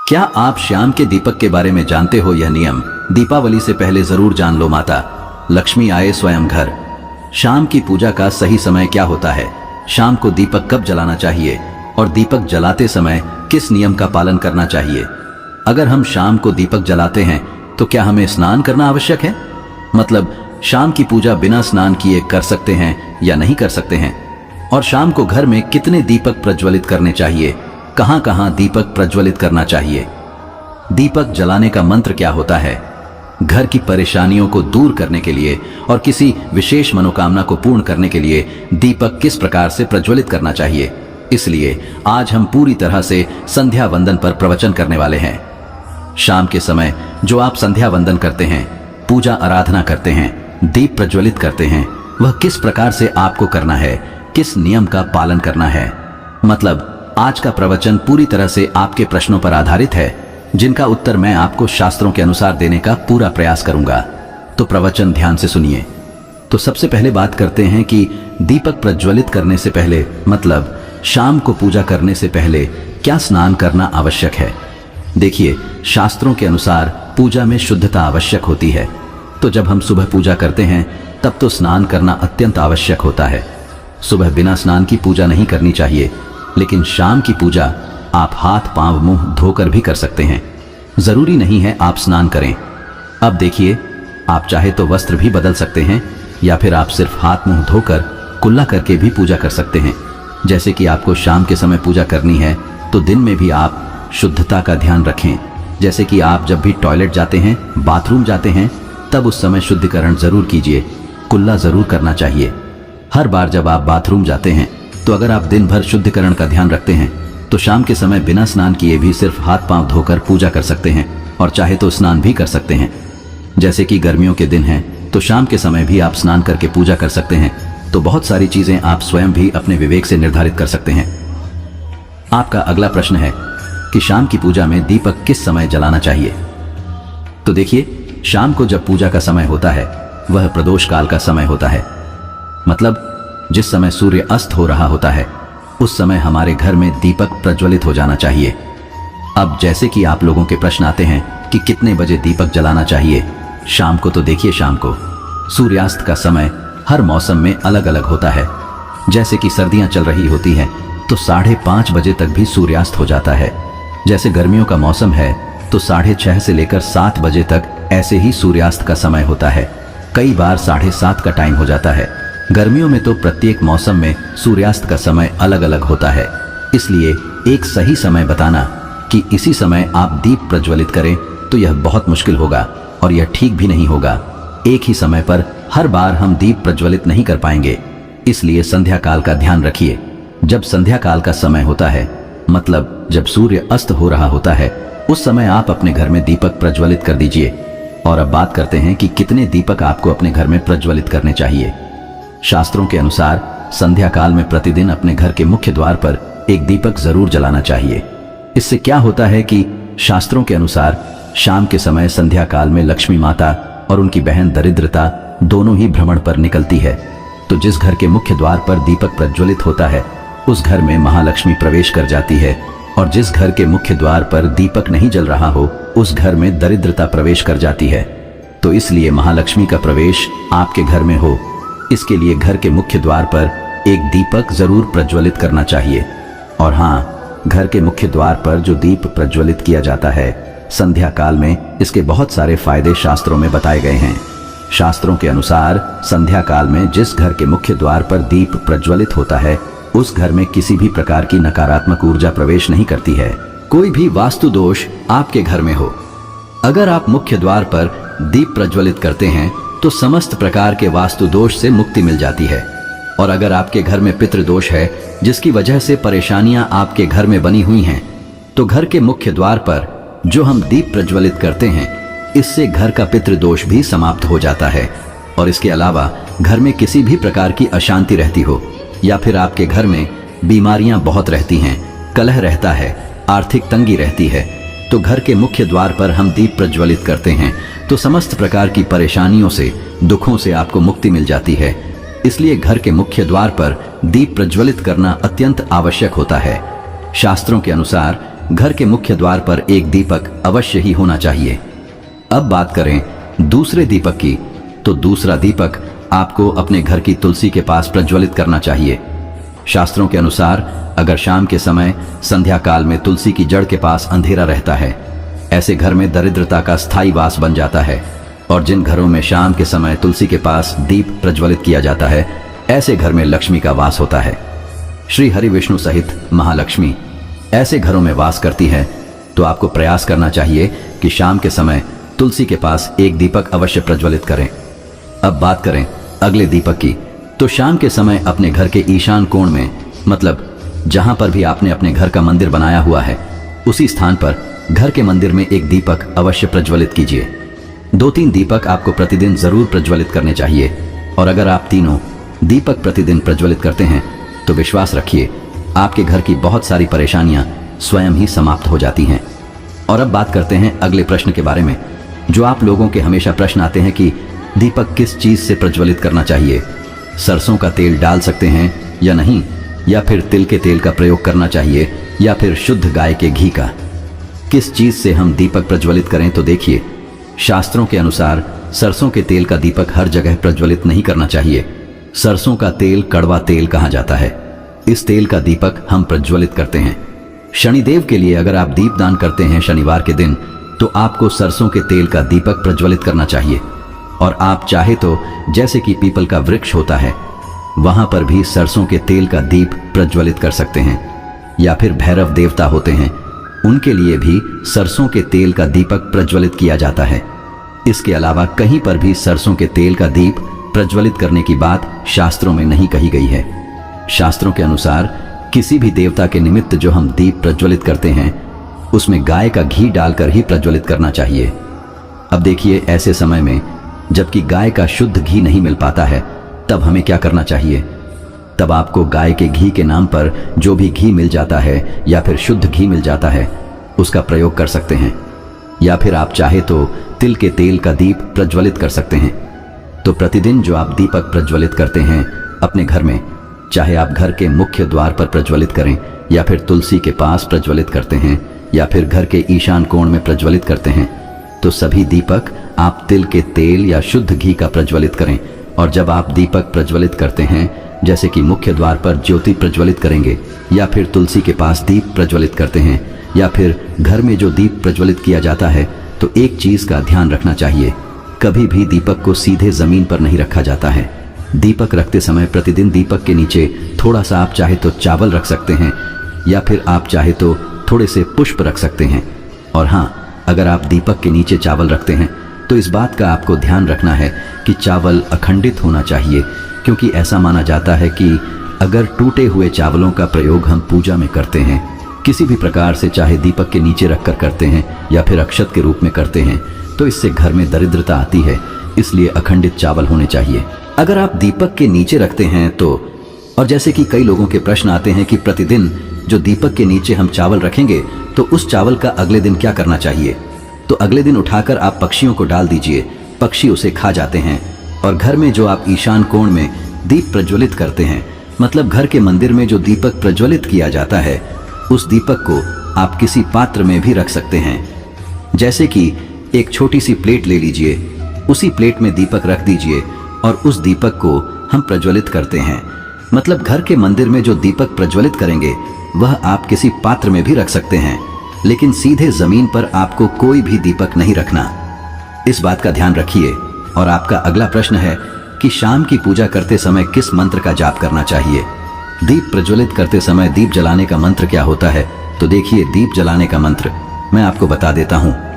क्या आप शाम के दीपक के बारे में जानते हो? यह नियम दीपावली से पहले जरूर जान लो। माता लक्ष्मी आए स्वयं घर। शाम की पूजा का सही समय क्या होता है? शाम को दीपक कब जलाना चाहिए और दीपक जलाते समय किस नियम का पालन करना चाहिए? अगर हम शाम को दीपक जलाते हैं तो क्या हमें स्नान करना आवश्यक है? मतलब शाम की पूजा बिना स्नान किए कर सकते हैं या नहीं कर सकते हैं? और शाम को घर में कितने दीपक प्रज्वलित करने चाहिए? कहां कहां दीपक प्रज्वलित करना चाहिए? दीपक जलाने का मंत्र क्या होता है? घर की परेशानियों को दूर करने के लिए और किसी विशेष मनोकामना को पूर्ण करने के लिए दीपक किस प्रकार से प्रज्वलित करना चाहिए? इसलिए आज हम पूरी तरह से संध्या वंदन पर प्रवचन करने वाले हैं। शाम के समय जो आप संध्या वंदन करते हैं, पूजा आराधना करते हैं, दीप प्रज्वलित करते हैं, वह किस प्रकार से आपको करना है, किस नियम का पालन करना है? मतलब आज का प्रवचन पूरी तरह से आपके प्रश्नों पर आधारित है, जिनका उत्तर मैं आपको शास्त्रों के अनुसार देने का पूरा प्रयास करूंगा। तो प्रवचन ध्यान से सुनिए। तो सबसे पहले बात करते हैं कि दीपक प्रज्वलित करने से पहले, मतलब शाम को पूजा करने से पहले क्या स्नान करना आवश्यक है। देखिए, शास्त्रों के अनुसार पूजा में शुद्धता आवश्यक होती है। तो जब हम सुबह पूजा करते हैं तब तो स्नान करना अत्यंत आवश्यक होता है। सुबह बिना स्नान की पूजा नहीं करनी चाहिए, लेकिन शाम की पूजा आप हाथ पांव मुंह धोकर भी कर सकते हैं। जरूरी नहीं है आप स्नान करें। अब देखिए, आप चाहे तो वस्त्र भी बदल सकते हैं या फिर आप सिर्फ हाथ मुंह धोकर कुल्ला करके भी पूजा कर सकते हैं। जैसे कि आपको शाम के समय पूजा करनी है तो दिन में भी आप शुद्धता का ध्यान रखें। जैसे कि आप जब भी टॉयलेट जाते हैं, बाथरूम जाते हैं, तब उस समय शुद्धिकरण जरूर कीजिए, कुल्ला जरूर करना चाहिए। हर बार जब आप बाथरूम जाते हैं तो अगर आप दिन भर शुद्धिकरण का ध्यान रखते हैं तो शाम के समय बिना स्नान किए भी सिर्फ हाथ पांव धोकर पूजा कर सकते हैं और चाहे तो स्नान भी कर सकते हैं। जैसे कि गर्मियों के दिन हैं तो शाम के समय भी आप स्नान करके पूजा कर सकते हैं। तो बहुत सारी चीजें आप स्वयं भी अपने विवेक से निर्धारित कर सकते हैं। आपका अगला प्रश्न है कि शाम की पूजा में दीपक किस समय जलाना चाहिए। तो देखिए, शाम को जब पूजा का समय होता है वह प्रदोष काल का समय होता है। मतलब जिस समय सूर्य अस्त हो रहा होता है उस समय हमारे घर में दीपक प्रज्वलित हो जाना चाहिए। अब जैसे कि आप लोगों के प्रश्न आते हैं कि कितने बजे दीपक जलाना चाहिए शाम को, तो देखिए, शाम को सूर्यास्त का समय हर मौसम में अलग अलग होता है। जैसे कि सर्दियां चल रही होती हैं तो 5:30 बजे तक भी सूर्यास्त हो जाता है। जैसे गर्मियों का मौसम है तो 6:30 से लेकर 7 बजे तक ऐसे ही सूर्यास्त का समय होता है। कई बार 7:30 का टाइम हो जाता है। गर्मियों में तो प्रत्येक मौसम में सूर्यास्त का समय अलग अलग होता है। इसलिए एक सही समय बताना कि इसी समय आप दीप प्रज्वलित करें तो यह बहुत मुश्किल होगा और यह ठीक भी नहीं होगा। एक ही समय पर हर बार हम दीप प्रज्वलित नहीं कर पाएंगे। इसलिए संध्या काल का ध्यान रखिए। जब संध्या काल का समय होता है, मतलब जब सूर्य अस्त हो रहा होता है, उस समय आप अपने घर में दीपक प्रज्वलित कर दीजिए। और अब बात करते हैं कि कितने दीपक आपको अपने घर में प्रज्वलित करने चाहिए। शास्त्रों के अनुसार संध्या काल में प्रतिदिन अपने घर के मुख्य द्वार पर एक दीपक जरूर जलाना चाहिए। इससे क्या होता है कि शास्त्रों के अनुसार शाम के समय संध्या काल में लक्ष्मी माता और उनकी बहन दरिद्रता दोनों ही भ्रमण पर निकलती है। तो जिस घर के मुख्य द्वार पर दीपक प्रज्वलित होता है उस घर में महालक्ष्मी प्रवेश कर जाती है, और जिस घर के मुख्य द्वार पर दीपक नहीं जल रहा हो उस घर में दरिद्रता प्रवेश कर जाती है। तो इसलिए महालक्ष्मी का प्रवेश आपके घर में हो, इसके लिए घर के मुख्य द्वार पर एक दीपक जरूर प्रज्वलित करना चाहिए। और हाँ, घर के मुख्य द्वार पर जो दीप प्रज्वलित किया जाता है संध्या काल में, इसके बहुत सारे फायदे शास्त्रों में बताए गए हैं। शास्त्रों के अनुसार संध्या काल में जिस घर के मुख्य द्वार पर दीप प्रज्वलित होता है उस घर में किसी भी प्रकार की नकारात्मक ऊर्जा प्रवेश नहीं करती है। कोई भी वास्तु दोष आपके घर में हो, अगर आप मुख्य द्वार पर दीप प्रज्वलित करते हैं तो समस्त प्रकार के वास्तु दोष से मुक्ति मिल जाती है। और अगर आपके घर में पितृदोष है जिसकी वजह से परेशानियां आपके घर में बनी हुई हैं, तो घर के मुख्य द्वार पर जो हम दीप प्रज्वलित करते हैं इससे घर का पितृदोष भी समाप्त हो जाता है। और इसके अलावा घर में किसी भी प्रकार की अशांति रहती हो या फिर आपके घर में बीमारियां बहुत रहती हैं, कलह रहता है, आर्थिक तंगी रहती है, तो घर के मुख्य द्वार पर हम दीप प्रज्वलित करते हैं तो समस्त प्रकार की परेशानियों से, दुखों से आपको मुक्ति मिल जाती है। इसलिए घर के मुख्य द्वार पर दीप प्रज्वलित करना अत्यंत आवश्यक होता है। शास्त्रों के अनुसार घर के मुख्य द्वार पर एक दीपक अवश्य ही होना चाहिए। अब बात करें दूसरे दीपक की, तो दूसरा दीपक आपको अपने घर की तुलसी के पास प्रज्वलित करना चाहिए। शास्त्रों के अनुसार अगर शाम के समय संध्या काल में तुलसी की जड़ के पास अंधेरा रहता है, ऐसे घर में दरिद्रता का स्थायी वास बन जाता है। और जिन घरों में शाम के समय तुलसी के पास दीप प्रज्वलित किया जाता है, ऐसे घर में लक्ष्मी का वास होता है। श्री हरि विष्णु सहित महालक्ष्मी ऐसे घरों में वास करती है। तो आपको प्रयास करना चाहिए कि शाम के समय तुलसी के पास एक दीपक अवश्य प्रज्वलित करें। अब बात करें अगले दीपक की, तो शाम के समय अपने घर के ईशान कोण में, मतलब जहां पर भी आपने अपने घर का मंदिर बनाया हुआ है, उसी स्थान पर घर के मंदिर में एक दीपक अवश्य प्रज्वलित कीजिए। 2-3 दीपक आपको प्रतिदिन जरूर प्रज्वलित करने चाहिए। और अगर आप तीनों दीपक प्रतिदिन प्रज्वलित करते हैं तो विश्वास रखिए आपके घर की बहुत सारी परेशानियां स्वयं ही समाप्त हो जाती हैं। और अब बात करते हैं अगले प्रश्न के बारे में, जो आप लोगों के हमेशा प्रश्न आते हैं कि दीपक किस चीज से प्रज्वलित करना चाहिए। सरसों का तेल डाल सकते हैं या नहीं, या फिर तिल के तेल का प्रयोग करना चाहिए, या फिर शुद्ध गाय के घी का। किस चीज से हम दीपक प्रज्वलित करें, तो देखिए शास्त्रों के अनुसार सरसों के तेल का दीपक हर जगह प्रज्वलित नहीं करना चाहिए। सरसों का तेल कड़वा तेल कहा जाता है। इस तेल का दीपक हम प्रज्वलित करते हैं। शनिदेव के लिए अगर आप दीपदान करते हैं शनिवार के दिन, तो आपको सरसों के तेल का दीपक प्रज्वलित करना चाहिए। और आप चाहे तो जैसे कि पीपल का वृक्ष होता है, वहां पर भी सरसों के तेल का दीप प्रज्वलित कर सकते हैं। या फिर भैरव देवता होते हैं, उनके लिए भी सरसों के तेल का दीपक प्रज्वलित किया जाता है। इसके अलावा कहीं पर भी सरसों के तेल का दीप प्रज्वलित करने की बात शास्त्रों में नहीं कही गई है। शास्त्रों के अनुसार किसी भी देवता के निमित्त जो हम दीप प्रज्वलित करते हैं, उसमें गाय का घी डालकर ही प्रज्वलित करना चाहिए। अब देखिए ऐसे समय में जबकि गाय का शुद्ध घी नहीं मिल पाता है, तब हमें क्या करना चाहिए। तब आपको गाय के घी के नाम पर जो भी घी मिल जाता है या फिर शुद्ध घी मिल जाता है, उसका प्रयोग कर सकते हैं। या फिर आप चाहे तो तिल के तेल का दीप प्रज्वलित कर सकते हैं। तो प्रतिदिन जो आप दीपक प्रज्वलित करते हैं अपने घर में, चाहे आप घर के मुख्य द्वार पर प्रज्वलित करें, या फिर तुलसी के पास प्रज्वलित करते हैं, या फिर घर के ईशान कोण में प्रज्वलित करते हैं, तो सभी दीपक आप तिल के तेल या शुद्ध घी का प्रज्वलित करें। और जब आप दीपक प्रज्वलित करते हैं, जैसे कि मुख्य द्वार पर ज्योति प्रज्वलित करेंगे, या फिर तुलसी के पास दीप प्रज्वलित करते हैं, या फिर घर में जो दीप प्रज्वलित किया जाता है, तो एक चीज का ध्यान रखना चाहिए, कभी भी दीपक को सीधे जमीन पर नहीं रखा जाता है। दीपक रखते समय प्रतिदिन दीपक के नीचे थोड़ा सा आप चाहे तो चावल रख सकते हैं, या फिर आप चाहे तो थोड़े से पुष्प रख सकते हैं। और हाँ, अगर आप दीपक के नीचे चावल रखते हैं तो इस बात का आपको ध्यान रखना है कि चावल अखंडित होना चाहिए, क्योंकि ऐसा माना जाता है कि अगर टूटे हुए चावलों का प्रयोग हम पूजा में करते हैं, किसी भी प्रकार से, चाहे दीपक के नीचे रखकर करते हैं या फिर अक्षत के रूप में करते हैं, तो इससे घर में दरिद्रता आती है। इसलिए अखंडित चावल होने चाहिए। अगर आप दीपक के नीचे रखते हैं तो, और जैसे कि कई लोगों के प्रश्न आते हैं कि प्रतिदिन जो दीपक के नीचे हम चावल रखेंगे, तो उस चावल का अगले दिन क्या करना चाहिए। तो अगले दिन उठाकर आप पक्षियों को डाल दीजिए, पक्षी उसे खा जाते हैं। और घर में जो आप ईशान कोण में दीप प्रज्वलित करते हैं, मतलब घर के मंदिर में जो दीपक प्रज्वलित किया जाता है, उस दीपक को आप किसी पात्र में भी रख सकते हैं। जैसे कि एक छोटी सी प्लेट ले लीजिए, उसी प्लेट में दीपक रख दीजिए और उस दीपक को हम प्रज्वलित करते हैं। मतलब घर के मंदिर में जो दीपक प्रज्वलित करेंगे वह आप किसी पात्र में भी रख सकते हैं, लेकिन सीधे जमीन पर आपको कोई भी दीपक नहीं रखना। इस बात का ध्यान रखिए। और आपका अगला प्रश्न है कि शाम की पूजा करते समय किस मंत्र का जाप करना चाहिए। दीप प्रज्वलित करते समय दीप जलाने का मंत्र क्या होता है। तो देखिए, दीप जलाने का मंत्र मैं आपको बता देता हूँ।